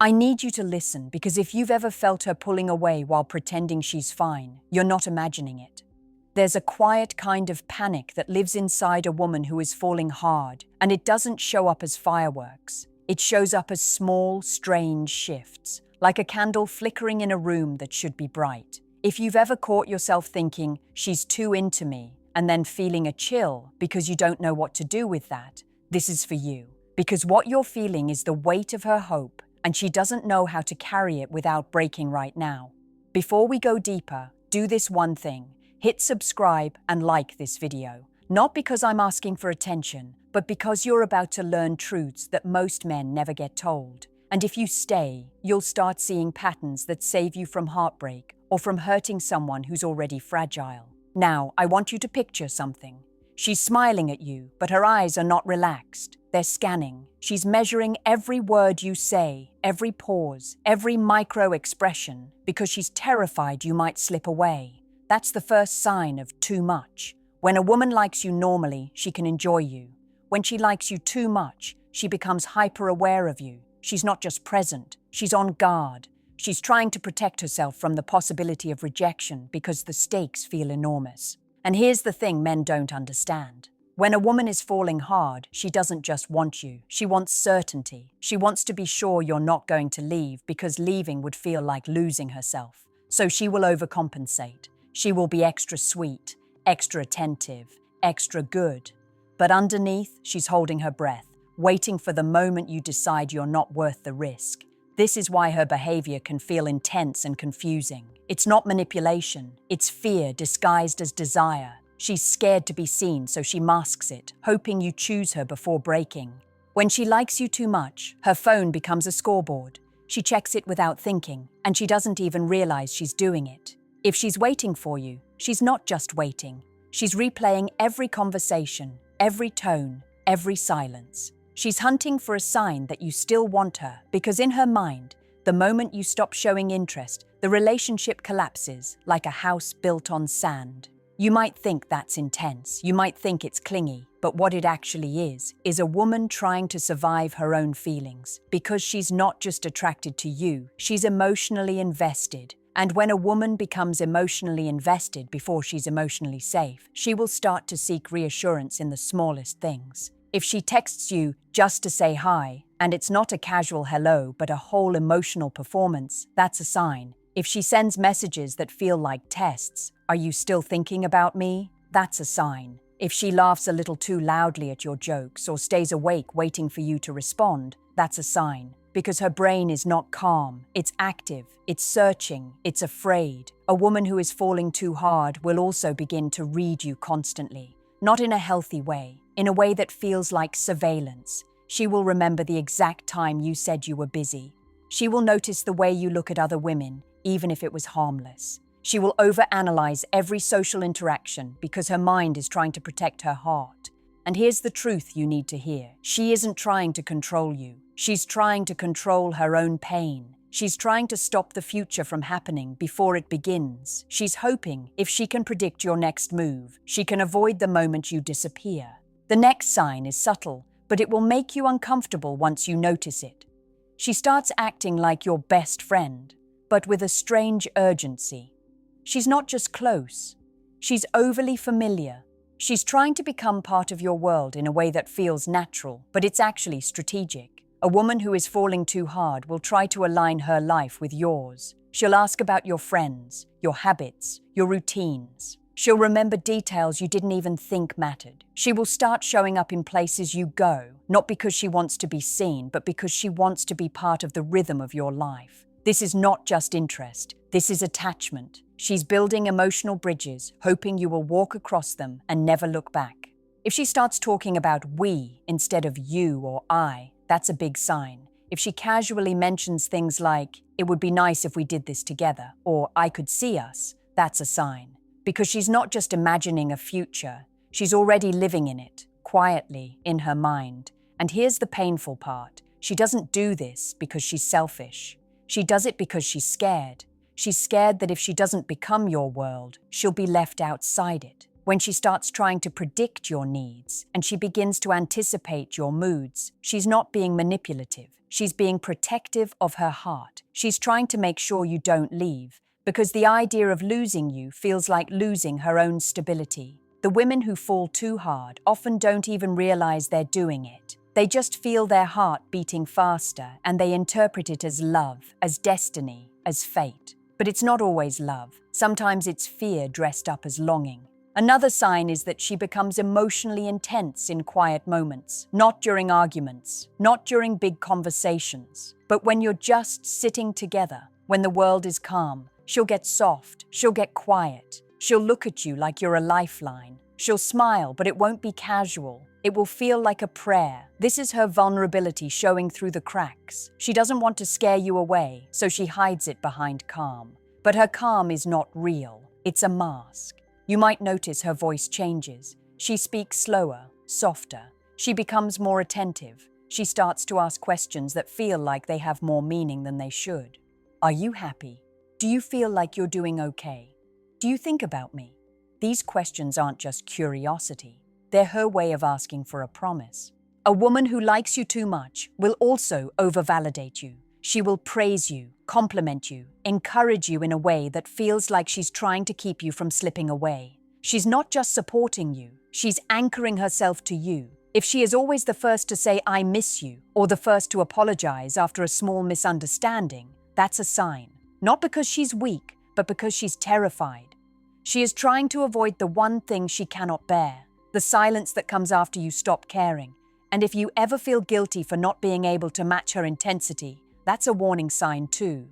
I need you to listen because if you've ever felt her pulling away while pretending she's fine, you're not imagining it. There's a quiet kind of panic that lives inside a woman who is falling hard, and it doesn't show up as fireworks. It shows up as small, strange shifts, like a candle flickering in a room that should be bright. If you've ever caught yourself thinking, she's too into me, and then feeling a chill because you don't know what to do with that, this is for you. Because what you're feeling is the weight of her hope, and she doesn't know how to carry it without breaking right now. Before we go deeper, do this one thing. Hit subscribe and like this video. Not because I'm asking for attention, but because you're about to learn truths that most men never get told. And if you stay, you'll start seeing patterns that save you from heartbreak or from hurting someone who's already fragile. Now, I want you to picture something. She's smiling at you, but her eyes are not relaxed. They're scanning. She's measuring every word you say, every pause, every micro-expression, because she's terrified you might slip away. That's the first sign of too much. When a woman likes you normally, she can enjoy you. When she likes you too much, she becomes hyper-aware of you. She's not just present, she's on guard. She's trying to protect herself from the possibility of rejection because the stakes feel enormous. And here's the thing men don't understand. When a woman is falling hard, she doesn't just want you. She wants certainty. She wants to be sure you're not going to leave because leaving would feel like losing herself. So she will overcompensate. She will be extra sweet, extra attentive, extra good. But underneath, she's holding her breath, waiting for the moment you decide you're not worth the risk. This is why her behavior can feel intense and confusing. It's not manipulation, it's fear disguised as desire. She's scared to be seen, so she masks it, hoping you choose her before breaking. When she likes you too much, her phone becomes a scoreboard. She checks it without thinking, and she doesn't even realize she's doing it. If she's waiting for you, she's not just waiting. She's replaying every conversation, every tone, every silence. She's hunting for a sign that you still want her, because in her mind, the moment you stop showing interest, the relationship collapses like a house built on sand. You might think that's intense, you might think it's clingy, but what it actually is a woman trying to survive her own feelings. Because she's not just attracted to you, she's emotionally invested. And when a woman becomes emotionally invested before she's emotionally safe, she will start to seek reassurance in the smallest things. If she texts you just to say hi, and it's not a casual hello but a whole emotional performance, that's a sign. If she sends messages that feel like tests, "Are you still thinking about me?" That's a sign. If she laughs a little too loudly at your jokes or stays awake waiting for you to respond, that's a sign. Because her brain is not calm, it's active, it's searching, it's afraid. A woman who is falling too hard will also begin to read you constantly. Not in a healthy way, in a way that feels like surveillance. She will remember the exact time you said you were busy. She will notice the way you look at other women, even if it was harmless. She will overanalyze every social interaction because her mind is trying to protect her heart. And here's the truth you need to hear. She isn't trying to control you. She's trying to control her own pain. She's trying to stop the future from happening before it begins. She's hoping if she can predict your next move, she can avoid the moment you disappear. The next sign is subtle, but it will make you uncomfortable once you notice it. She starts acting like your best friend, but with a strange urgency. She's not just close. She's overly familiar. She's trying to become part of your world in a way that feels natural, but it's actually strategic. A woman who is falling too hard will try to align her life with yours. She'll ask about your friends, your habits, your routines. She'll remember details you didn't even think mattered. She will start showing up in places you go, not because she wants to be seen, but because she wants to be part of the rhythm of your life. This is not just interest, this is attachment. She's building emotional bridges, hoping you will walk across them and never look back. If she starts talking about we instead of you or I, that's a big sign. If she casually mentions things like, "It would be nice if we did this together," or "I could see us," that's a sign. Because she's not just imagining a future, she's already living in it, quietly, in her mind. And here's the painful part. She doesn't do this because she's selfish. She does it because she's scared. She's scared that if she doesn't become your world, she'll be left outside it. When she starts trying to predict your needs and she begins to anticipate your moods, she's not being manipulative. She's being protective of her heart. She's trying to make sure you don't leave, because the idea of losing you feels like losing her own stability. The women who fall too hard often don't even realize they're doing it. They just feel their heart beating faster, and they interpret it as love, as destiny, as fate. But it's not always love. Sometimes it's fear dressed up as longing. Another sign is that she becomes emotionally intense in quiet moments, not during arguments, not during big conversations, but when you're just sitting together, when the world is calm. She'll get soft, she'll get quiet, she'll look at you like you're a lifeline. She'll smile, but it won't be casual. It will feel like a prayer. This is her vulnerability showing through the cracks. She doesn't want to scare you away, so she hides it behind calm. But her calm is not real. It's a mask. You might notice her voice changes. She speaks slower, softer. She becomes more attentive. She starts to ask questions that feel like they have more meaning than they should. Are you happy? Do you feel like you're doing okay? Do you think about me? These questions aren't just curiosity. They're her way of asking for a promise. A woman who likes you too much will also over-validate you. She will praise you, compliment you, encourage you in a way that feels like she's trying to keep you from slipping away. She's not just supporting you, she's anchoring herself to you. If she is always the first to say, "I miss you," or the first to apologize after a small misunderstanding, that's a sign. Not because she's weak, but because she's terrified. She is trying to avoid the one thing she cannot bear, the silence that comes after you stop caring. And if you ever feel guilty for not being able to match her intensity, that's a warning sign too.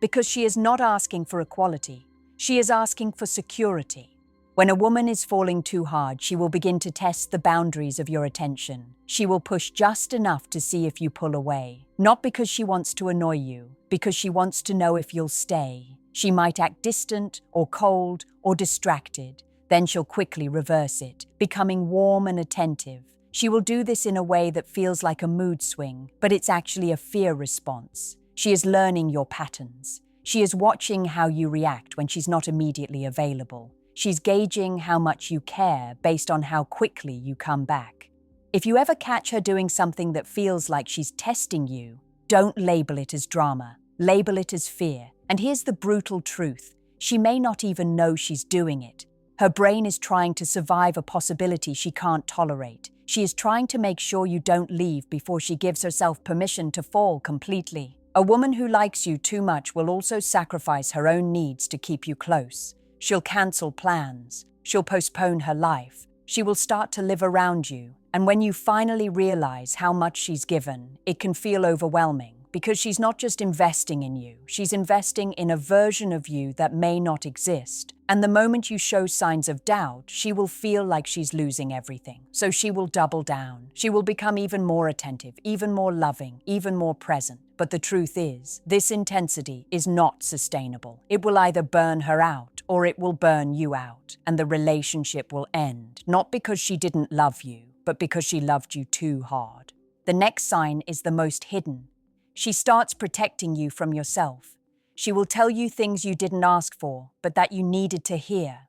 Because she is not asking for equality, she is asking for security. When a woman is falling too hard, she will begin to test the boundaries of your attention. She will push just enough to see if you pull away. Not because she wants to annoy you, because she wants to know if you'll stay. She might act distant or cold or distracted. Then she'll quickly reverse it, becoming warm and attentive. She will do this in a way that feels like a mood swing, but it's actually a fear response. She is learning your patterns. She is watching how you react when she's not immediately available. She's gauging how much you care based on how quickly you come back. If you ever catch her doing something that feels like she's testing you, don't label it as drama. Label it as fear. And here's the brutal truth. She may not even know she's doing it. Her brain is trying to survive a possibility she can't tolerate. She is trying to make sure you don't leave before she gives herself permission to fall completely. A woman who likes you too much will also sacrifice her own needs to keep you close. She'll cancel plans. She'll postpone her life. She will start to live around you. And when you finally realize how much she's given, it can feel overwhelming. Because she's not just investing in you, she's investing in a version of you that may not exist. And the moment you show signs of doubt, she will feel like she's losing everything. So she will double down. She will become even more attentive, even more loving, even more present. But the truth is, this intensity is not sustainable. It will either burn her out or it will burn you out. And the relationship will end, not because she didn't love you, but because she loved you too hard. The next sign is the most hidden. She starts protecting you from yourself. She will tell you things you didn't ask for, but that you needed to hear.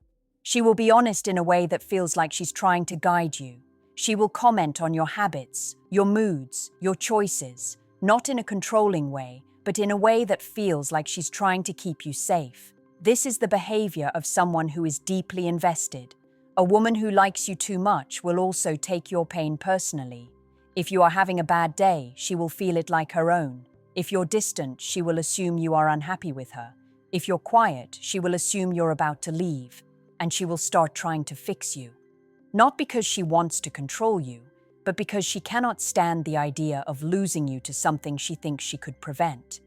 She will be honest in a way that feels like she's trying to guide you. She will comment on your habits, your moods, your choices, not in a controlling way, but in a way that feels like she's trying to keep you safe. This is the behavior of someone who is deeply invested. A woman who likes you too much will also take your pain personally. If you are having a bad day, she will feel it like her own. If you're distant, she will assume you are unhappy with her. If you're quiet, she will assume you're about to leave, and she will start trying to fix you. Not because she wants to control you, but because she cannot stand the idea of losing you to something she thinks she could prevent.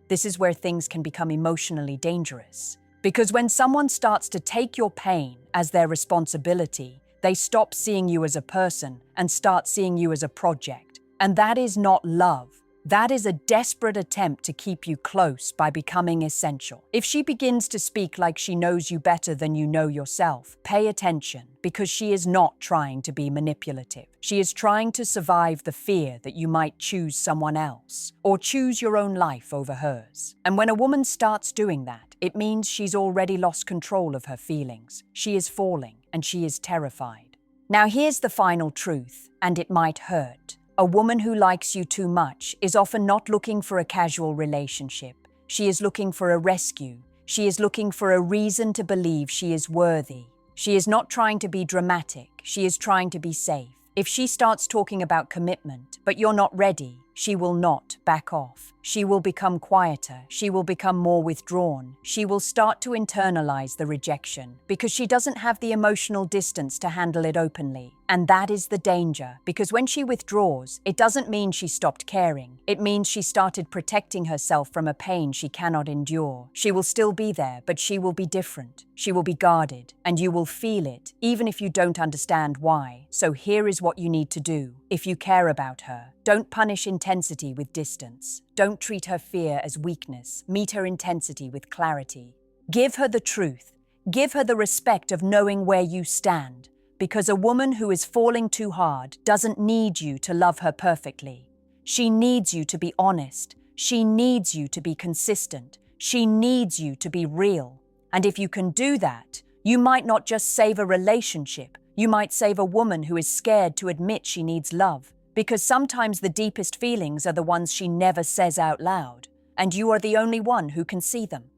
This is where things can become emotionally dangerous. Because when someone starts to take your pain as their responsibility, they stop seeing you as a person and start seeing you as a project. And that is not love. That is a desperate attempt to keep you close by becoming essential. If she begins to speak like she knows you better than you know yourself, pay attention, because she is not trying to be manipulative. She is trying to survive the fear that you might choose someone else or choose your own life over hers. And when a woman starts doing that, it means she's already lost control of her feelings. She is falling and she is terrified. Now here's the final truth, and it might hurt. A woman who likes you too much is often not looking for a casual relationship. She is looking for a rescue. She is looking for a reason to believe she is worthy. She is not trying to be dramatic. She is trying to be safe. If she starts talking about commitment, but you're not ready, she will not back off. She will become quieter. She will become more withdrawn. She will start to internalize the rejection because she doesn't have the emotional distance to handle it openly. And that is the danger, because when she withdraws, it doesn't mean she stopped caring. It means she started protecting herself from a pain she cannot endure. She will still be there, but she will be different. She will be guarded, and you will feel it, even if you don't understand why. So here is what you need to do. If you care about her, don't punish intensity with distance. Don't treat her fear as weakness. Meet her intensity with clarity. Give her the truth. Give her the respect of knowing where you stand. Because a woman who is falling too hard doesn't need you to love her perfectly. She needs you to be honest. She needs you to be consistent. She needs you to be real. And if you can do that, you might not just save a relationship. You might save a woman who is scared to admit she needs love. Because sometimes the deepest feelings are the ones she never says out loud, and you are the only one who can see them.